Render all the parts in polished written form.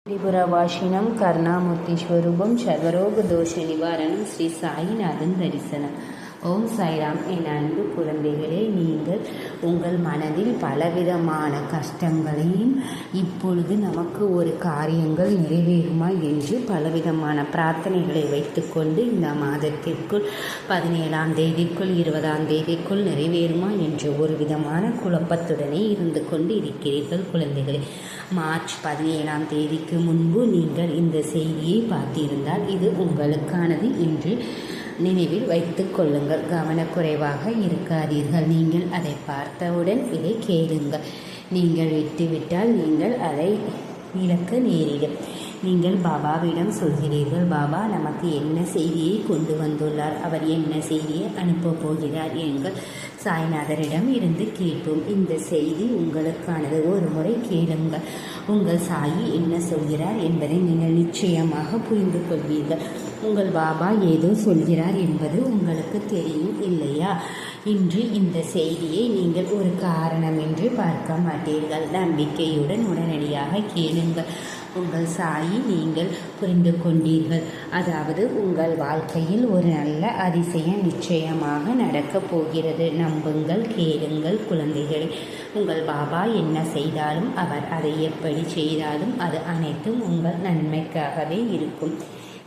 త్రిపురవాసినం కరుణామూర్తి స్వరూపం சர்வரோக தோஷ நிவாரணம் ஸ்ரீ சாயிநாதன் தரிசனம். ஓம் சாய்ராம். என் அன்பு குழந்தைகளே, நீங்கள் உங்கள் மனதில் பலவிதமான கஷ்டங்களையும் இப்பொழுது நமக்கு ஒரு காரியங்கள் நிறைவேறுமா என்று பலவிதமான பிரார்த்தனைகளை வைத்துக்கொண்டு இந்த மாதத்திற்குள் 17ஆம் தேதிக்குள் 20ஆம் தேதிக்குள் நிறைவேறுமா என்ற ஒரு விதமான குழப்பத்துடனே இருந்து கொண்டு இருக்கிறீர்கள் குழந்தைகளே. மார்ச் 17ஆம் தேதிக்கு முன்பு நீங்கள் இந்த செய்தியை பார்த்திருந்தால் இது உங்களுக்கானது என்று நினைவில் வைத்துக் கொள்ளுங்கள். கவனக்குறைவாக இருக்காதீர்கள். நீங்கள் அதை பார்த்தவுடன் இதை கேளுங்கள். நீங்கள் விட்டுவிட்டால் நீங்கள் அதை இழக்க நேரிடும். நீங்கள் பாபாவிடம் சொல்கிறீர்கள், பாபா நமக்கு என்ன செய்தியை கொண்டு வந்துள்ளார், அவர் என்ன செய்தியை அனுப்பப் போகிறார் எங்கள் சாய்நாதரிடம் இருந்து கேட்போம். இந்த செய்தி உங்களுக்கானது. ஒரு முறை கேளுங்கள். உங்கள் சாயி என்ன சொல்கிறார் என்பதை நீங்கள் நிச்சயமாக புரிந்து கொள்வீர்கள். உங்கள் பாபா ஏதோ சொல்கிறார் என்பது உங்களுக்கு தெரியும் இல்லையா? இன்று இந்த செய்தியை நீங்கள் ஒரு காரணம் என்று பார்க்க மாட்டீர்கள். நம்பிக்கையுடன் உடனடியாக கேளுங்கள். உங்கள் சாயி நீங்கள் புரிந்து கொண்டீர்கள். அதாவது உங்கள் வாழ்க்கையில் ஒரு நல்ல அதிசயம் நிச்சயமாக நடக்கப் போகிறது. நம்புங்கள், கேளுங்கள் குழந்தைகளே. உங்கள் பாபா என்ன செய்தாலும், அவர் அதை எப்படி செய்தாலும் அது அனைத்தும் உங்கள் நன்மைக்காகவே இருக்கும்.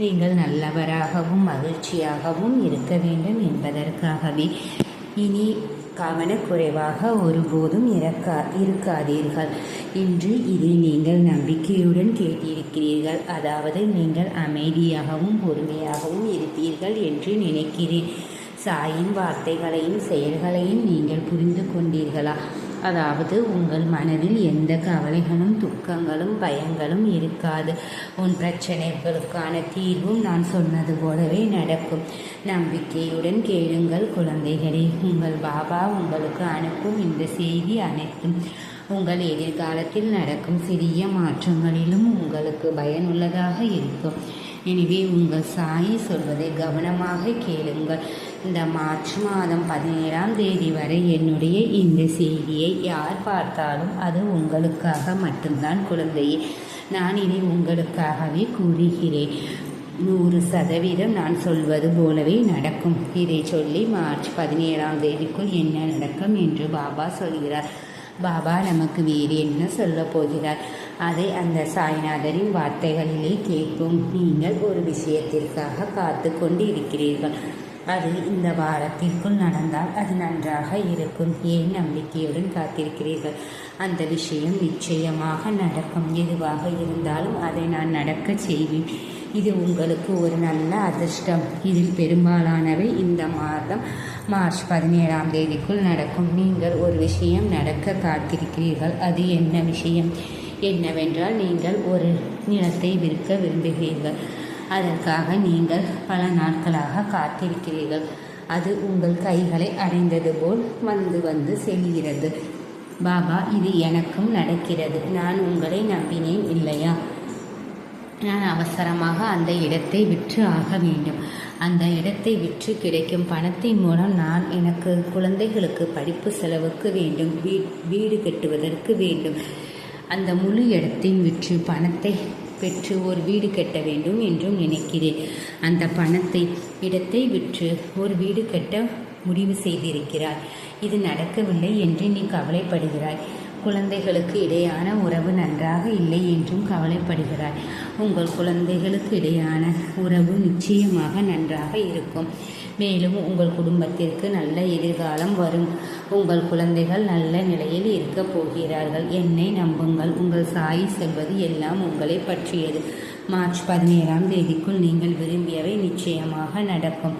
நீங்கள் நல்லவராகவும் மகிழ்ச்சியாகவும் இருக்க வேண்டும் என்பதற்காகவே. இனி கவனக்குறைவாக ஒருபோதும் இருக்காதீர்கள். இன்று இது நீங்கள் நம்பிக்கையுடன் கேட்டிருக்கிறீர்கள். அதாவது நீங்கள் அமைதியாகவும் பொறுமையாகவும் இருப்பீர்கள் என்று நினைக்கிறேன். சாயின் வார்த்தைகளையும் செயல்களையும் நீங்கள் புரிந்து கொண்டீர்களா? அதாவது உங்கள் மனதில் எந்த கவலைகளும் துக்கங்களும் பயங்களும் இருக்காது. உன் பிரச்சனைகளுக்கான தீர்வும் நான் சொன்னது போலவே நடக்கும். நம்பிக்கையுடன் கேளுங்கள் குழந்தைகளே. உங்கள் பாபா உங்களுக்கு அனுப்பும் இந்த செய்தி அனைத்தும் உங்கள் எதிர்காலத்தில் நடக்கும் சிறிய மாற்றங்களிலும் உங்களுக்கு பயனுள்ளதாக இருக்கும். எனவே உங்கள் சாயி சொல்வதை கவனமாக கேளுங்கள். இந்த மார்ச் மாதம் 17ஆம் தேதி வரை என்னுடைய இந்த செய்தியை யார் பார்த்தாலும் அது உங்களுக்காக மட்டும்தான் குழந்தையே. நான் இதை உங்களுக்காகவே கூறுகிறேன். 100% நான் சொல்வது போலவே நடக்கும். இதை சொல்லி மார்ச் 17ஆம் தேதிக்குள் என்ன நடக்கும் என்று பாபா சொல்கிறார். பாபா நமக்கு வேறு என்ன சொல்ல போகிறார்? அதை அந்த சாய்நாதரின் வார்த்தைகளிலே கேட்கும். நீங்கள் ஒரு விஷயத்திற்காக காத்து கொண்டு இருக்கிறீர்கள். அது இந்த வாரத்திற்குள் நடந்தால் அது நன்றாக இருக்கும். ஏன் நம்பிக்கையுடன் காத்திருக்கிறீர்கள்? அந்த விஷயம் நிச்சயமாக நடக்கும். எதுவாக இருந்தாலும் அதை நான் நடக்க செய்வேன். இது உங்களுக்கு ஒரு நல்ல அதிர்ஷ்டம். இதில் பெரும்பாலானவை இந்த மாதம் மார்ச் 17ஆம் தேதிக்குள் நடக்கும். நீங்கள் ஒரு விஷயம் நடக்க காத்திருக்கிறீர்கள். அது என்ன விஷயம்? என்னவென்றால், நீங்கள் ஒரு நிலத்தை விற்க விரும்புகிறீர்கள். அதற்காக நீங்கள் பல நாட்களாக காத்திருக்கிறீர்கள். அது உங்கள் கைகளை அடைந்தது போல் வந்து செல்கிறது. பாபா, இது எனக்கும் நடக்கிறது. நான் உங்களை நம்பினேன் இல்லையா? நான் அவசரமாக அந்த இடத்தை விற்று ஆக வேண்டும். அந்த இடத்தை விற்று கிடைக்கும் பணத்தின் மூலம் நான் எனக்கு குழந்தைகளுக்கு படிப்பு செலவுக்கு வேண்டும், வீடு கட்டுவதற்கு வேண்டும். அந்த முழு இடத்தையும் விற்று பணத்தை பெற்று ஒரு வீடு கட்ட வேண்டும் என்றும் நினைக்கிறேன். அந்த இடத்தை விற்று ஒரு வீடு கட்ட முடிவு செய்திருக்கிறாய். இது நடக்கவில்லை என்று நீ கவலைப்படுகிறாய். குழந்தைகளுக்கு இடையான உறவு நன்றாக இல்லை என்றும் கவலைப்படுகிறாய். உங்கள் குழந்தைகளுக்கு இடையான உறவு நிச்சயமாக நன்றாக இருக்கும். மேலும் உங்கள் குடும்பத்திற்கு நல்ல எதிர்காலம் வரும். உங்கள் குழந்தைகள் நல்ல நிலையில் இருக்கப் போகிறார்கள். என்னை நம்புங்கள். உங்கள் சாயி செல்வது எல்லாம் உங்களை பற்றியது. மார்ச் 17ஆம் தேதிக்குள் நீங்கள் விரும்பியவை நிச்சயமாக நடக்கும்.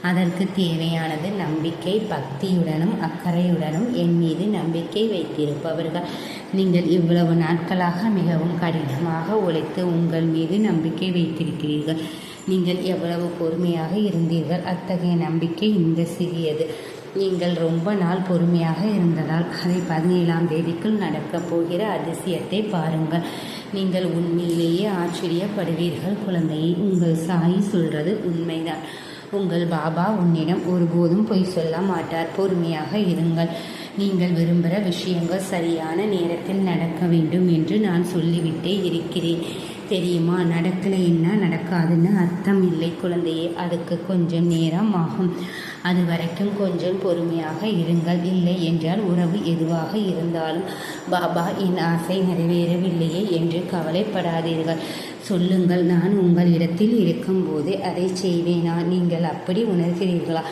அதற்கு தேவையானது நம்பிக்கை. பக்தியுடனும் அக்கறையுடனும் என் மீது நம்பிக்கை வைத்திருப்பவர்கள். நீங்கள் இவ்வளவு நாட்களாக மிகவும் கடினமாக உழைத்து உங்கள் மீது நம்பிக்கை வைத்திருக்கிறீர்கள். நீங்கள் எவ்வளவு பொறுமையாக இருந்தீர்கள். அத்தகைய நம்பிக்கை இந்த சிறியது. நீங்கள் ரொம்ப நாள் பொறுமையாக இருந்ததால் அதை 17ஆம் தேதிக்குள் நடக்கப் போகிற அதிசயத்தை பாருங்கள். நீங்கள் உண்மையிலேயே ஆச்சரியப்படுவீர்கள் குழந்தையை. உங்கள் சாயி சொல்றது உண்மைதான். உங்கள் பாபா உன்னிடம் ஒருபோதும் பொய் சொல்ல மாட்டார். பொறுமையாக இருங்கள். நீங்கள் விரும்புகிற விஷயங்கள் சரியான நேரத்தில் நடக்க வேண்டும் என்று நான் சொல்லிவிட்டே இருக்கிறேன். தெரியுமா? நடக்கலைன்னா நடக்காதுன்னு அர்த்தம் இல்லை குழந்தையே. அதுக்கு கொஞ்சம் நேரம் ஆகும். அது வரைக்கும் கொஞ்சம் பொறுமையாக இருங்கள். இல்லை என்றால் உறவு எதுவாக இருந்தாலும் பாபா என் ஆசை நிறைவேறவில்லையே என்று கவலைப்படாதீர்கள். சொல்லுங்கள், நான் உங்களிடத்தில் இருக்கும்போது அதை செய்வேனா? நீங்கள் அப்படி உணர்கிறீர்களா?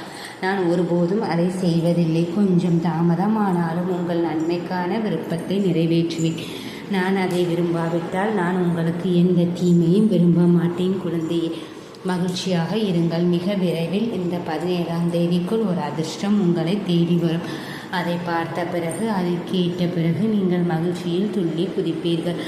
நான் ஒருபோதும் அதை செய்வதில்லை. கொஞ்சம் தாமதமானாலும் உங்கள் நன்மைக்கான விருப்பத்தை நிறைவேற்றுவேன். நான் அதை விரும்பாவிட்டால் நான் உங்களுக்கு எந்த தீமையும் விரும்ப மாட்டேன் குழந்தையே. மகிழ்ச்சியாக இருங்கள். மிக விரைவில் இந்த 17ஆம் தேதிக்குள் ஒரு அதிர்ஷ்டம் உங்களை தேடி வரும். அதை பார்த்த பிறகு, அதை கேட்ட பிறகு நீங்கள் மகிழ்ச்சியில் துள்ளி குதிப்பீர்கள்.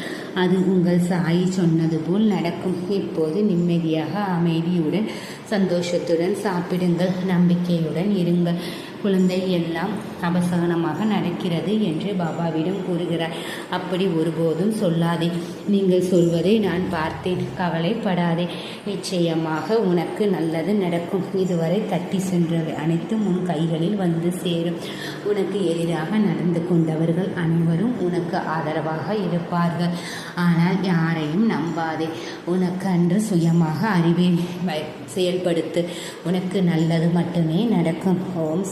அது உங்கள் சாயி சொன்னது போல் நடக்கும். இப்போது நிம்மதியாக, அமைதியுடன், சந்தோஷத்துடன் சாப்பிடுங்கள். நம்பிக்கையுடன் இருங்கள். குழந்தை, எல்லாம் அபசகனமாக நடக்கிறது என்று பாபாவிடம் கூறுகிறார். அப்படி ஒருபோதும் சொல்லாதே. நீங்கள் சொல்வதை நான் பார்த்தேன். கவலைப்படாதே. நிச்சயமாக உனக்கு நல்லது நடக்கும். இதுவரை தட்டி சென்றவை அனைத்தும் உன் கைகளில் வந்து சேரும். உனக்கு எதிராக நடந்து கொண்டவர்கள் அனைவரும் உனக்கு ஆதரவாக இருப்பார்கள். ஆனால் யாரையும் நம்பாதே. உனக்கு அன்று சுயமாக அறிவை செயல்படுத்து. உனக்கு நல்லது மட்டுமே நடக்கும். ஓம்